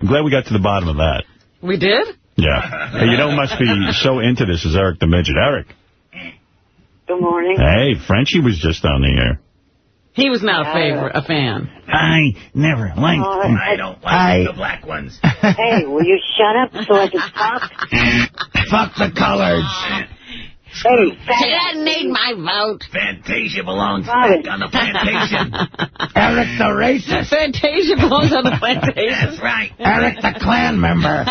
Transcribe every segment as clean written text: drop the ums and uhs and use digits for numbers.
I'm glad we got to the bottom of that. We did? Yeah. Hey, you know who must be so into this is Eric the Midget. Eric. Good morning. Hey, Frenchie was just on the air. He was not a fan. I never liked them. I don't like the black ones. Hey, will you shut up so I can talk? Fuck the colors. Hey, She doesn't need my vote. Fantasia belongs back on the plantation. Eric the racist. Fantasia belongs on the plantation. That's right. Eric the Klan member.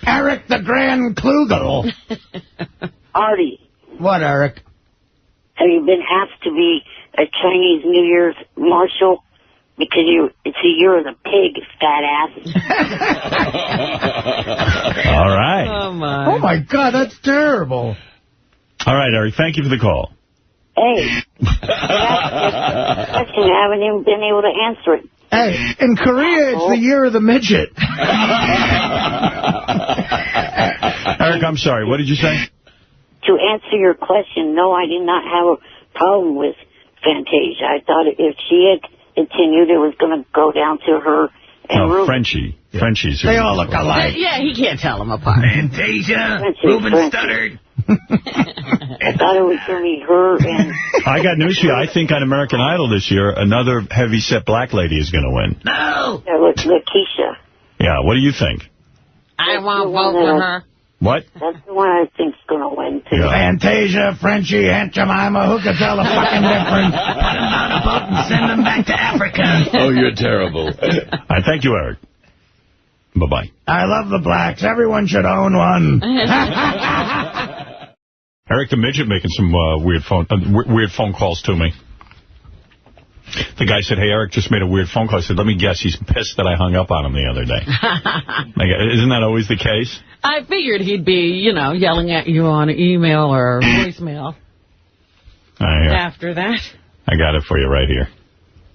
Eric the Grand Klugel. Artie. What, Eric? Have you been asked to be a Chinese New Year's marshal? Because it's a year of the pig, fat ass. All right. Oh, my God, that's terrible. All right, Eric, thank you for the call. Hey, question, I haven't even been able to answer it. Hey, in Korea, it's the year of the midget. Eric, I'm sorry. What did you say? To answer your question, no, I did not have a problem with Fantasia. I thought if she had continued, it was going to go down to her and Ruben. Frenchie. Yeah. Frenchie's. They all look alike. Yeah, he can't tell them apart. Fantasia, Ruben stuttered. I thought it was going to be her and... I got news for you. I think on American Idol this year, another heavy-set black lady is going to win. No! Lakeisha. Yeah, what do you think? I won't vote for her. What? That's the one I think's going to win, too. Yeah. Fantasia, Frenchie, Aunt Jemima, who could tell the fucking difference? Put them on a boat and send them back to Africa. Oh, you're terrible. All right, thank you, Eric. Bye-bye. I love the blacks. Everyone should own one. Eric the Midget making some weird phone calls to me. The guy said, hey, Eric just made a weird phone call. I said, let me guess, he's pissed that I hung up on him the other day. Isn't that always the case? I figured he'd be, yelling at you on email or voicemail after that. I got it for you right here.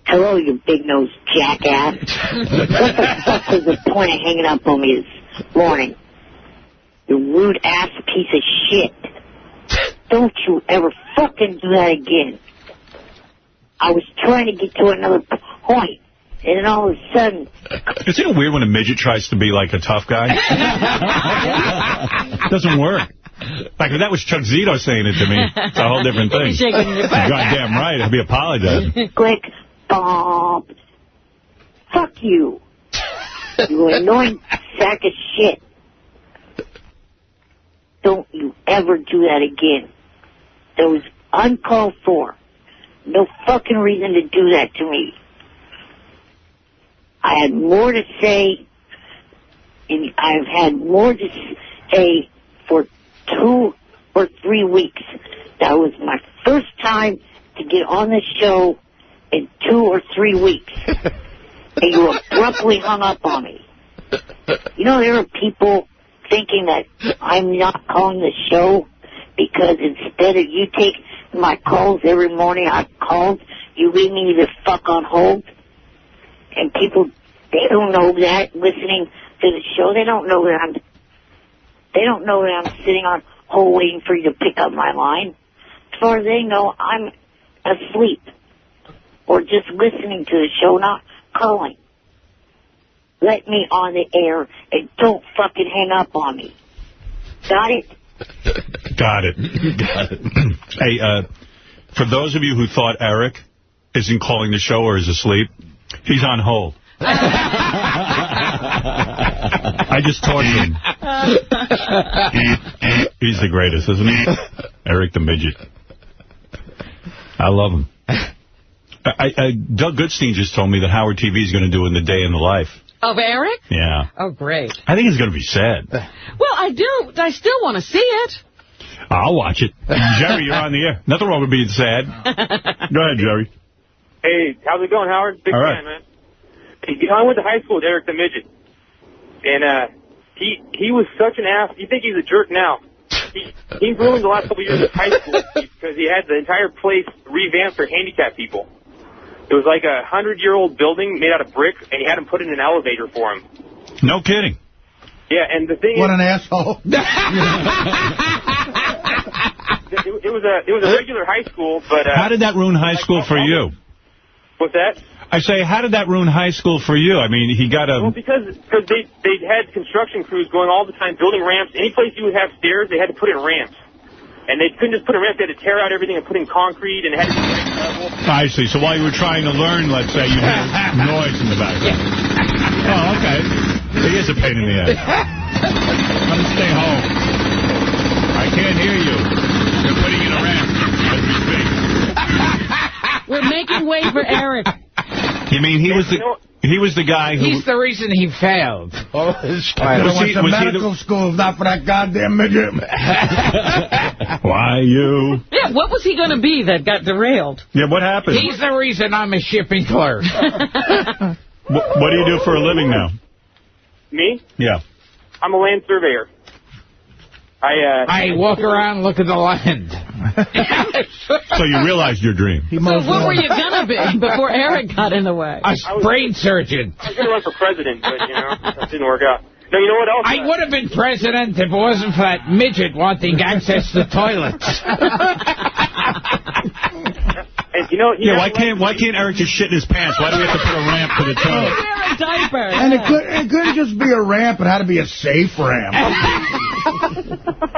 Hello, you big-nosed jackass. What the fuck was the point of hanging up on me this morning? You rude-ass piece of shit. Don't you ever fucking do that again. I was trying to get to another point, and then all of a sudden... Isn't it weird when a midget tries to be like a tough guy? It doesn't work. Like, if that was Chuck Zito saying it to me, it's a whole different thing. You're goddamn right. I'd be apologizing. Click, bomb. Fuck you. You annoying sack of shit. Don't you ever do that again. That was uncalled for. No fucking reason to do that to me. I had more to say, and I've had more to say for 2 or 3 weeks. That was my first time to get on the show in 2 or 3 weeks. And you abruptly hung up on me. You know, there are people thinking that I'm not calling the show because instead of you take my calls every morning I've called, you leave me the fuck on hold. And people, they don't know that listening to the show. They don't know that I'm sitting on hold waiting for you to pick up my line. As far as they know, I'm asleep or just listening to the show, not calling. Let me on the air and don't fucking hang up on me. Got it? Got it. Hey, for those of you who thought Eric isn't calling the show or is asleep, he's on hold. I just tortured him. He's the greatest, isn't he? Eric the Midget. I love him. Doug Goodstein just told me that Howard TV is going to do in the day in the life. Of Eric? Yeah. Oh, great. I think it's going to be sad. Well, I still want to see it. I'll watch it. Jerry, you're on the air. Nothing wrong with being sad. Go ahead, Jerry. Hey, how's it going, Howard? Big fan, man. Hey, I went to high school with Eric the Midget. And he was such an ass. You think he's a jerk now. He ruined the last couple of years of high school because he had the entire place revamped for handicapped people. It was like a 100-year-old building made out of bricks, and he had him put in an elevator for him. No kidding. Yeah, and the thing what an asshole. It was a regular high school, but... how did that ruin high school for you? What's that? I say, how did that ruin high school for you? I mean, he got a... Well, because they had construction crews going all the time, building ramps. Any place you would have stairs, they had to put in ramps. And they couldn't just put in ramps. They had to tear out everything and put in concrete, and it had to be right level. I see. So while you were trying to learn, let's say, you heard noise in the background. Oh, okay. He is a pain in the ass. Let him stay home. I can't hear you. They're putting in a ramp as we speak. We're making way for Eric. You mean he was the guy who... He's the reason he failed. Oh, I went to medical school, not for that goddamn midget. Why you? Yeah, what was he going to be that got derailed? Yeah, what happened? He's the reason I'm a shipping clerk. What do you do for a living now? Me? Yeah. I'm a land surveyor. I walk around, look at the land. So you realized your dream. So what were you going to be before Eric got in the way? A brain surgeon. I was going to run for president, but, that didn't work out. No, you know what else? I would have been president if it wasn't for that midget wanting access to toilets. And why can't Eric just shit in his pants? Why do we have to put a ramp to the toilet? Wear a diaper. And it couldn't just be a ramp. It had to be a safe ramp.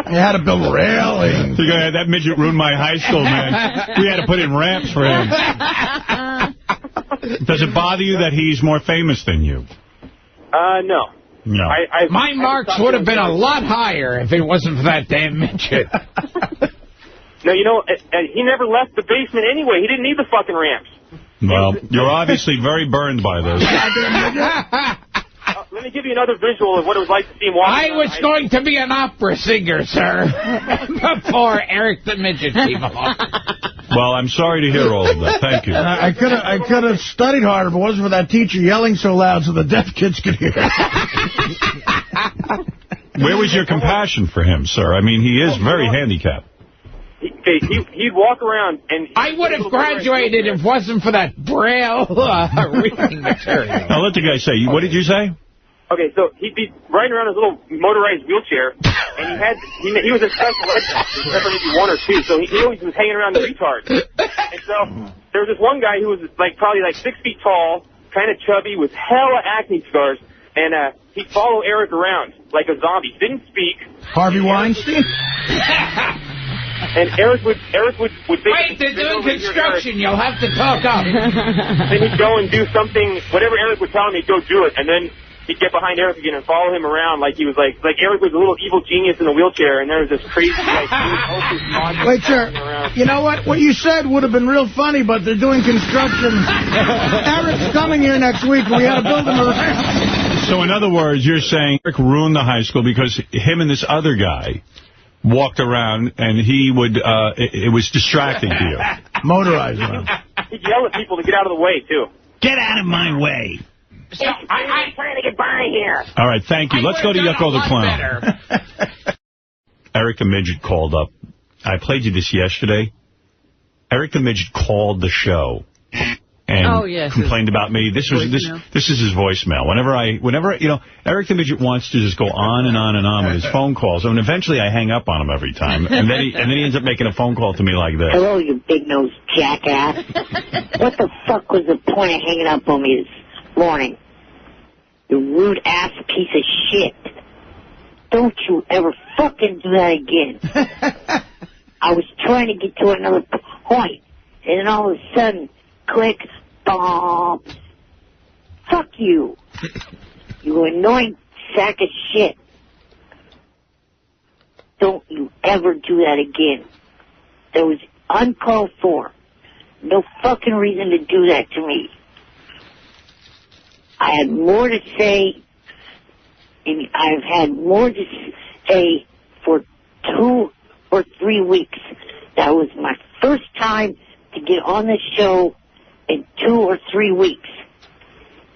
You had to build railings. That midget ruined my high school, man. We had to put in ramps for him. Does it bother you that he's more famous than you? No. No. My marks would have been a lot higher if it wasn't for that damn midget. No, he never left the basement anyway. He didn't need the fucking ramps. Well, you're obviously very burned by this. Let me give you another visual of what it was like to see him walk. I was going to be an opera singer, sir, before Eric the Midget came along. Well, I'm sorry to hear all of that. Thank you. I could have studied harder if it wasn't for that teacher yelling so loud so the deaf kids could hear. Where was your compassion for him, sir? I mean, he is very handicapped. He'd walk around and... I would have graduated if it wasn't for that Braille reading material. Now, let the guy say. What did you say? Okay, so he'd be riding around his little motorized wheelchair, and he was a special ed, except for maybe one or two, so he always was hanging around the retards. And so there was this one guy who was probably 6 feet tall, kind of chubby, with hella acne scars, and he'd follow Eric around like a zombie. Didn't speak. Harvey Weinstein? And Eric would wait, they're doing construction. You'll have to talk up. Then he'd go and do something, whatever Eric would tell him, he'd go do it, and then he'd get behind Eric again and follow him around like he was like Eric was a little evil genius in a wheelchair, and there was this crazy Wait, sir. You know what? What you said would have been real funny, but they're doing construction. Eric's coming here next week, and we had to build him a ramp. So in other words, you're saying Eric ruined the high school because him and this other guy walked around, and he would, it was distracting to you. Motorized around. He'd yell at people to get out of the way, too. Get out of my way. So I'm trying to get by here. All right, thank you. Let's go to Yucko the Clown. Eric the Midget called up. I played you this yesterday. Eric the Midget called the show and complained about me. This is his voicemail. Whenever Eric the Midget wants to just go on and on and on with his phone calls, and eventually I hang up on him every time, and then he ends up making a phone call to me like this. Hello, you big-nosed jackass. What the fuck was the point of hanging up on me this morning? You rude-ass piece of shit. Don't you ever fucking do that again. I was trying to get to another point, and then all of a sudden, click, bomb. Fuck you. You annoying sack of shit. Don't you ever do that again. That was uncalled for. No fucking reason to do that to me. I had more to say, and I've had more to say for 2 or 3 weeks. That was my first time to get on the show in 2 or 3 weeks.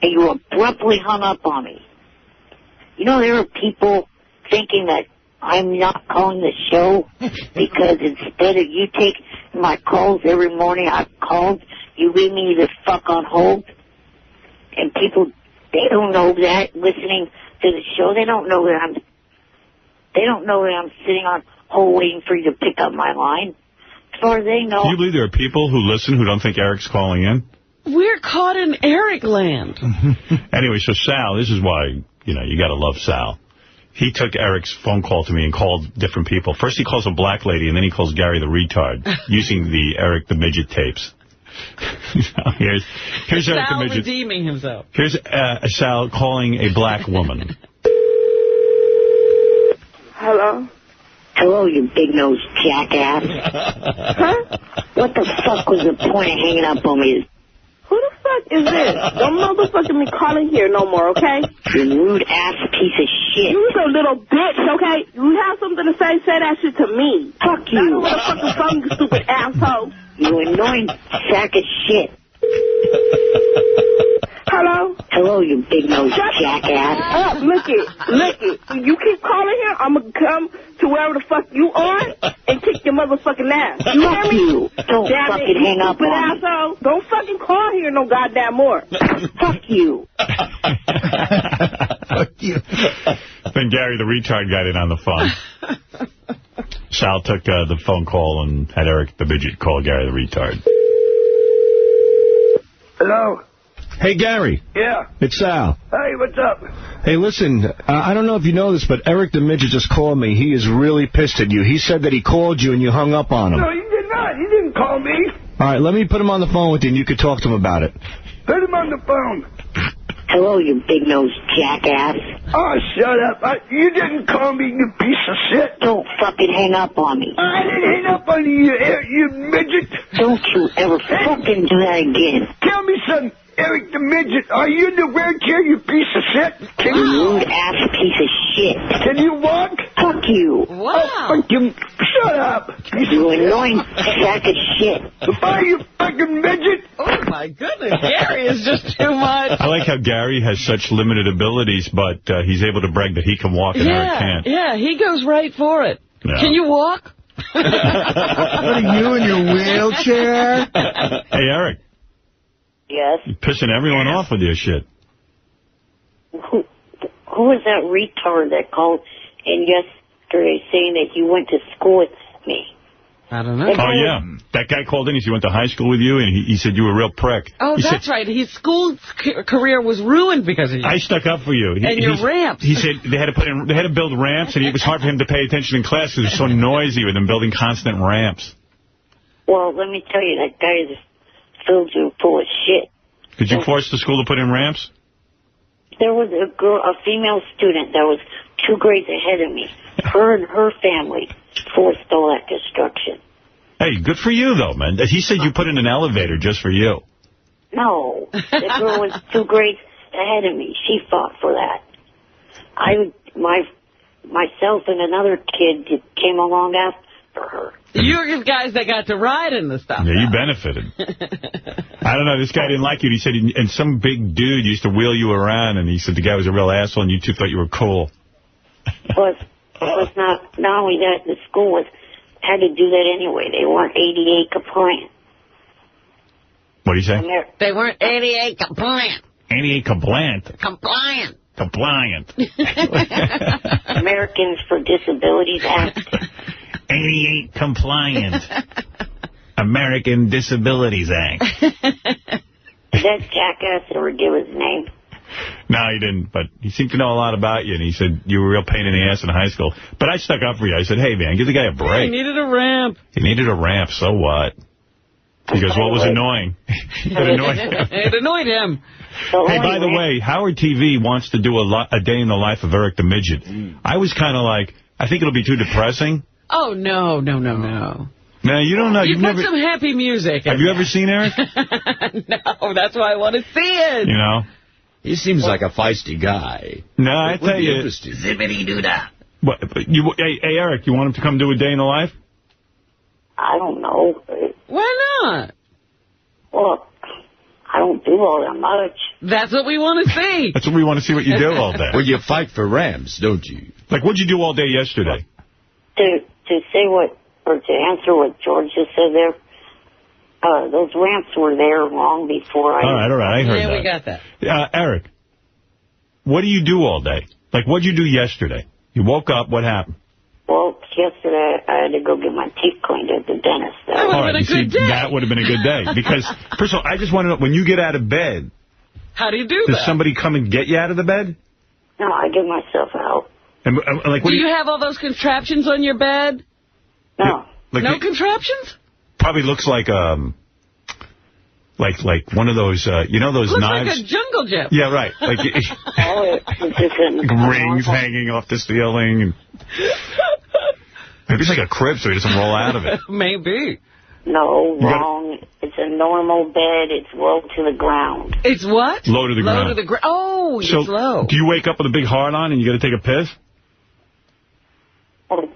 And you abruptly hung up on me. You know, there are people thinking that I'm not calling the show because instead of you taking my calls every morning I've called, you leave me the fuck on hold. And people, they don't know that listening to the show. They don't know that I'm sitting on hold waiting for you to pick up my line. As far as they know. Do you believe there are people who listen who don't think Eric's calling in? We're caught in Eric land. Anyway, so Sal, this is why, you got to love Sal. He took Eric's phone call to me and called different people. First he calls a black lady, and then he calls Gary the retard, using the Eric the Midget tapes. here's Eric the Midget. Sal redeeming himself. Here's Sal calling a black woman. Hello? Hello, you big-nosed jackass. Huh? What the fuck was the point of hanging up on me? Who the fuck is this? Don't motherfucking me calling here no more, okay? You rude-ass piece of shit. You a little bitch, okay? You have something to say that shit to me. Fuck you. Not over the fucking phone, you stupid asshole. You annoying sack of shit. Hello? Hello, you big-nosed jackass. Up, look it. You keep calling here, I'm going to come to wherever the fuck you are and kick your motherfucking ass. You hear me? Don't fucking hang up on me. Asshole. Don't fucking call here no goddamn more. Fuck you. Fuck you. Then Gary the retard got in on the phone. Sal took the phone call and had Eric the Midget call Gary the retard. Hello? Hey, Gary. Yeah? It's Sal. Hey, what's up? Hey, listen, I don't know if you know this, but Eric the Midget just called me. He is really pissed at you. He said that he called you and you hung up on him. No, he did not. He didn't call me. All right, let me put him on the phone with you and you could talk to him about it. Put him on the phone. Hello, you big-nosed jackass. Oh, shut up. You didn't call me, you piece of shit. Don't fucking hang up on me. I didn't hang up on you, you midget. Don't you ever fucking do that again. Tell me something. Eric the Midget, are you in the wheelchair, you piece of shit? You rude-ass piece of shit. Can you walk? Fuck you. Wow. Oh, fuck you. Shut up. You annoying sack of shit. Bye, you fucking midget. Oh, my goodness. Gary is just too much. I like how Gary has such limited abilities, but he's able to brag that he can walk and Eric can't. Yeah, he goes right for it. Yeah. Can you walk? What are you in your wheelchair? Hey, Eric. Yes? You're pissing everyone off with your shit. Who was that retard that called in yesterday saying that you went to school with me? I don't know. Oh, yeah. That guy called in. He said he went to high school with you, and he said you were a real prick. Oh, that's right. His school career was ruined because of you. I stuck up for you. And your ramps. He said they had to build ramps, and it was hard for him to pay attention in class because it was so noisy with them building constant ramps. Well, let me tell you, that guy is filled you full of shit. Did you force the school to put in ramps? There was a female student that was 2 grades ahead of me. Her and her family forced all that construction. Hey, good for you, though, man. He said you put in an elevator just for you. No. The girl was 2 grades ahead of me. She fought for that. Myself and another kid came along after her. You're the guys that got to ride in the stuff. Yeah, you benefited. I don't know. This guy didn't like you. He said, and some big dude used to wheel you around, and he said the guy was a real asshole, and you two thought you were cool. Plus, not only that, the school had to do that anyway. They weren't ADA compliant. What do you say? They weren't ADA compliant. ADA compliant. Compliant. Compliant. Americans for Disabilities Act. 88 compliant. American Disabilities Act. Did that jackass ever give his name? No, he didn't, but he seemed to know a lot about you, and he said you were a real pain in the ass in high school. But I stuck up for you. I said, hey, man, give the guy a break. He needed a ramp. He needed a ramp, so what? He goes, what was annoying? It annoyed him. It annoyed him. Hey, by the way, Howard TV wants to do a day in the life of Eric the Midget. I was kind of like, I think it'll be too depressing. Oh, no. No, you don't know. You put some happy music. Have you ever seen Eric? No, that's why I want to see it. You know? He seems like a feisty guy. No, I tell you. Zippity-doo-dah. Hey, Eric, you want him to come do a day in the life? I don't know. Why not? Well, I don't do all that much. That's what we want to see. That's what we want to see what you do all day. Well, you fight for Rams, don't you? Like, what'd you do all day yesterday? To say what, or to answer what George just said there, those ramps were there long before I... All right, I heard that. Yeah, we got that. Eric, what do you do all day? Like, what'd you do yesterday? You woke up, what happened? Well, yesterday I had to go get my teeth cleaned at the dentist. That would have been a good day. That would have been a good day. Because, first of all, I just want to know, when you get out of bed, how do you do that? Does somebody come and get you out of the bed? No, I get myself out. And, like, do you have all those contraptions on your bed? No. Like no contraptions? Probably looks like like one of those, you know those looks knives? Looks like a jungle gym. Yeah, right. Like rings hanging off the ceiling. And maybe it's like a crib so he doesn't roll out of it. Maybe. No, wrong. It's a normal bed. It's low to the ground. It's what? Low to the ground. Low to the ground. Oh, it's low. Do you wake up with a big hard on and you got to take a piss? Oh,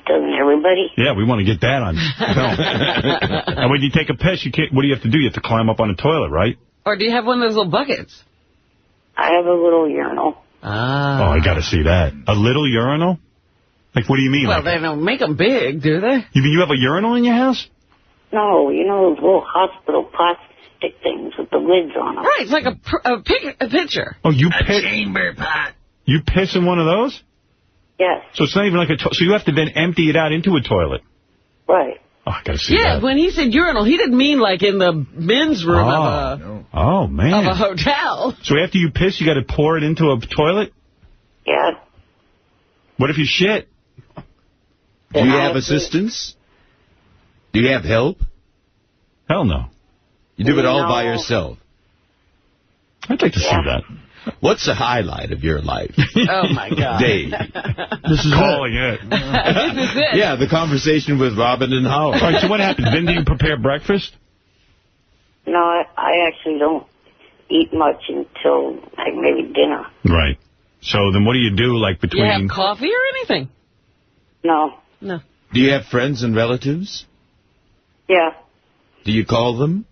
doesn't everybody? Yeah, we want to get that on film. And when you take a piss, you can't. What do you have to do? You have to climb up on a toilet, right? Or do you have one of those little buckets? I have a little urinal. Ah. Oh, I got to see that. A little urinal? Like, what do you mean? Well, like, they don't make them big, do they? You mean you have a urinal in your house? No, you know those little hospital plastic things with the lids on them. Right, it's like a pitcher. Oh, you piss? A chamber pot. You piss in one of those? Yes. So it's not even like a so you have to then empty it out into a toilet? Right. Oh, I got to see that. Yeah, when he said urinal, he didn't mean like in the men's room of a hotel. So after you piss, you got to pour it into a toilet? Yeah. What if you shit? Do you have assistance? Do you have help? Hell no. You do it all by yourself? I'd like to see that. What's the highlight of your life? Oh, my God. Dave. This is calling it. This is it. Yeah, the conversation with Robin and Howard. All right, so what happens? Then do you prepare breakfast? No, I actually don't eat much until like maybe dinner. Right. So then what do you do like between... Do you have coffee or anything? No. No. Do you have friends and relatives? Yeah. Do you call them?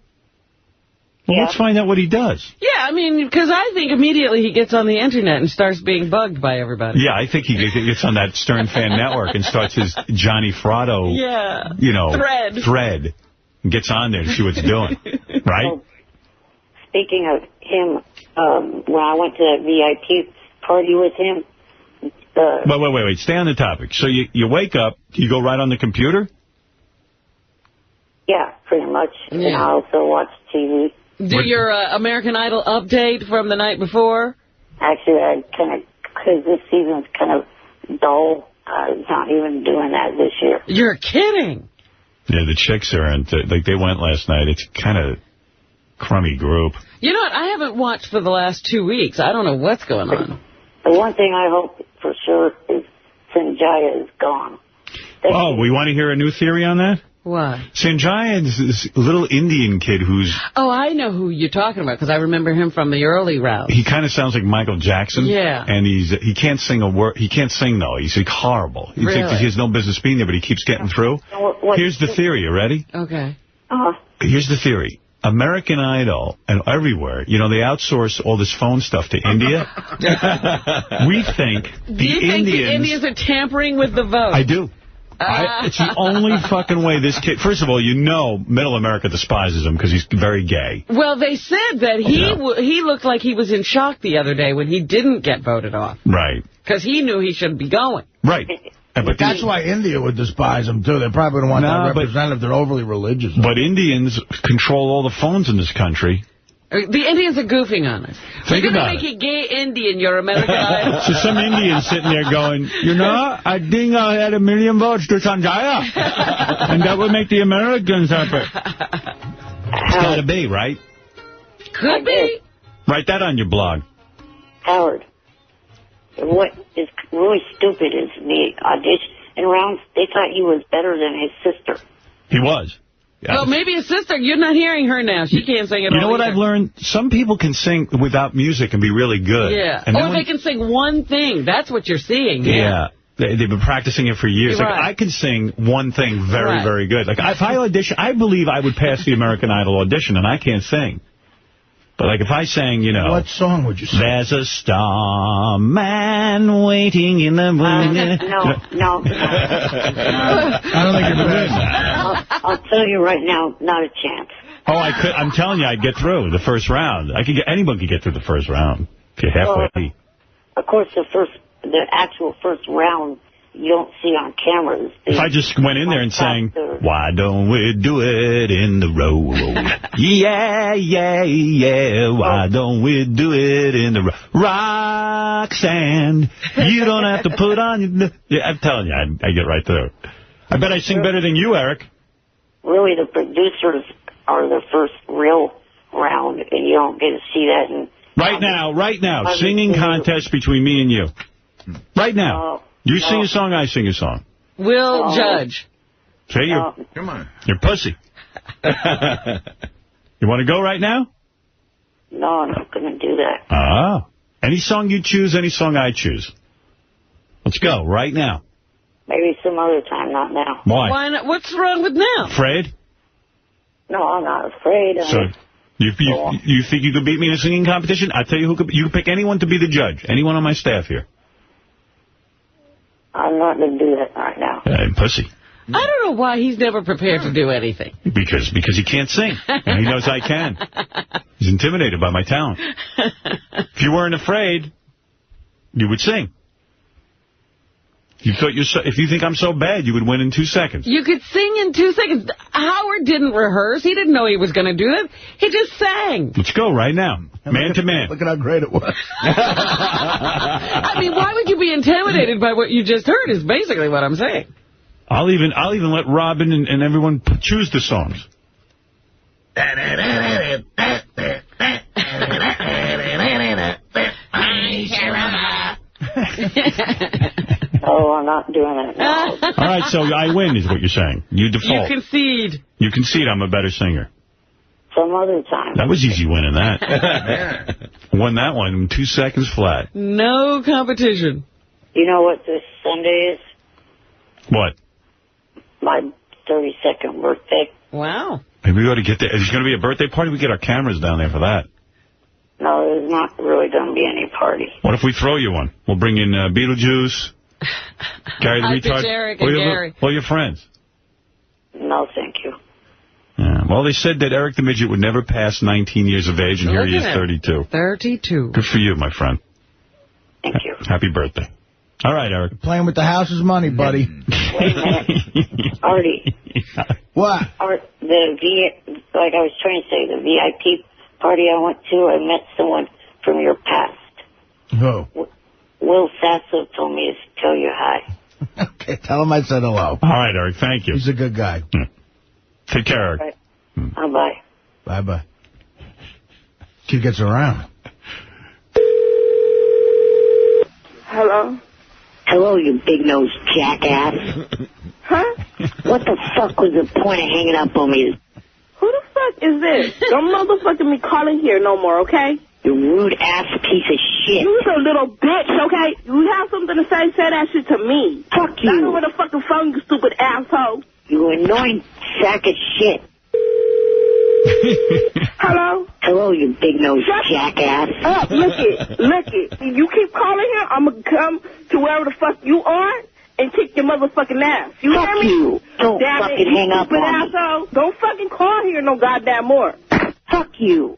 Well, let's find out what he does. Yeah, I mean, because I think immediately he gets on the Internet and starts being bugged by everybody. Yeah, I think he gets on that Stern Fan Network and starts his Johnny Fratto, thread. And gets on there to see what's doing. Right? Well, speaking of him, when I went to that VIP party with him... Wait. Stay on the topic. So you wake up, you go right on the computer? Yeah, pretty much. Yeah. And I also watch TV. Do your American Idol update from the night before? Actually, I kind of, because this season's kind of dull, I'm not even doing that this year. You're kidding. Yeah, the chicks aren't, like they went last night. It's kind of crummy group. You know what? I haven't watched for the last 2 weeks. I don't know what's going on. The one thing I hope for sure is Sanjaya is gone. We want to hear a new theory on that? Why? Sanjaya is this little Indian kid who's... Oh, I know who you're talking about, because I remember him from the early rounds. He kind of sounds like Michael Jackson. Yeah. And he can't sing a word. He can't sing, though. He's like horrible. He has no business being there, but he keeps getting through. Here's the theory. You ready? Okay. Here's the theory. American Idol and everywhere, they outsource all this phone stuff to India. We think the Indians are tampering with the vote? I do. It's the only fucking way this kid... First of all, middle America despises him because he's very gay. Well, they said that he looked like he was in shock the other day when he didn't get voted off. Right. Because he knew he shouldn't be going. Right. But that's why India would despise him, too. They probably don't want that representative. They're overly religious. But Indians control all the phones in this country. The Indians are goofing on us. Think about it. Make a gay Indian your American Idol. So some Indians sitting there going, I think I had 1 million votes to Sanjaya. And that would make the Americans happy. It's got to be, right? Could be. Write that on your blog. Howard, what is really stupid is the audition rounds, they thought he was better than his sister. He was. Yeah. Well, maybe his sister. You're not hearing her now. She can't sing at all. You know what I've learned? Some people can sing without music and be really good. Yeah. Or they can sing one thing. That's what you're seeing. Yeah. They've been practicing it for years. Right. Like, I can sing one thing very, very good. Like, if I audition, I believe I would pass the American Idol audition, and I can't sing. But, like, if I sang, What song would you sing? There's a starman waiting in the moon. No. I don't think you're good. I'll tell you right now, not a chance. Oh, I could. I'm telling you, I'd get through the first round. Anyone could get through the first round if you're halfway. Of course, the actual first round you don't see on cameras. If I just went in there and sang, why don't we do it in the road? Yeah, yeah, yeah, why don't we do it in the Roxanne? You don't have to put on your... Yeah, I'm telling you, I get right through. I bet I sing better than you, Eric. Really, the producers are the first real round, and you don't get to see that. Right now, singing contest between me and you. Right now. You sing a song, I sing a song. We'll judge. Say come on. You're pussy. You want to go right now? No, I'm not going to do that. Ah. Any song you choose, any song I choose. Let's go, right now. Maybe some other time, not now. Why? Why not? What's wrong with now? Afraid? No, I'm not afraid. So, you think you could beat me in a singing competition? I'll tell you who could. You can pick anyone to be the judge. Anyone on my staff here. I'm not going to do that right now. Pussy. I don't know why he's never prepared to do anything. Because he can't sing. And he knows I can. He's intimidated by my talent. If you weren't afraid, you would sing. If you think I'm so bad, you would win in 2 seconds. You could sing in 2 seconds. Howard didn't rehearse. He didn't know he was going to do that. He just sang. Let's go right now. Man to man. Look at how great it was. I mean, why would you be intimidated by what you just heard is basically what I'm saying. I'll even let Robin and everyone choose the songs. Oh, I'm not doing it now. All right, so I win is what you're saying. You default. You concede. You concede I'm a better singer. Some other time. That was easy winning that. Won that one in 2 seconds flat. No competition. You know what this Sunday is? What? My 32nd birthday. Wow. Maybe we ought to get there. Is there going to be a birthday party? We get our cameras down there for that. No, there's not really going to be any party. What if we throw you one? We'll bring in Beetlejuice, Gary the Retard, Eric and Gary. All your friends. No, thank you. Yeah. Well, they said that Eric the Midget would never pass 19 years of age, and here he is, 32. 32. Good for you, my friend. Thank you. Happy birthday. All right, Eric. Playing with the house's money, buddy. Wait a minute. Artie. What? Like I was trying to say, the VIP party I went to, I met someone from your past. Who? Will Sasso told me to tell you hi. Okay, tell him I said hello. All right, Eric, thank you. He's a good guy. Yeah. Take care, Eric. Right. Bye-bye. Bye-bye. Kid gets around. Hello? Hello, you big-nosed jackass. Huh? What the fuck was the point of hanging up on me? Who the fuck is this? Don't motherfucking me calling here no more, okay? You rude-ass piece of shit. You's a little bitch, okay? You have something to say that shit to me. Fuck you. Not over the fucking phone, you stupid asshole. You annoying sack of shit. Hello? Hello, you big-nosed jackass. Up, look it. You keep calling here, I'm going to come to wherever the fuck you are and kick your motherfucking ass. You fuck hear me? You. Don't damn fucking it, hang up on asshole. Me. Don't fucking call here no goddamn more. Fuck you.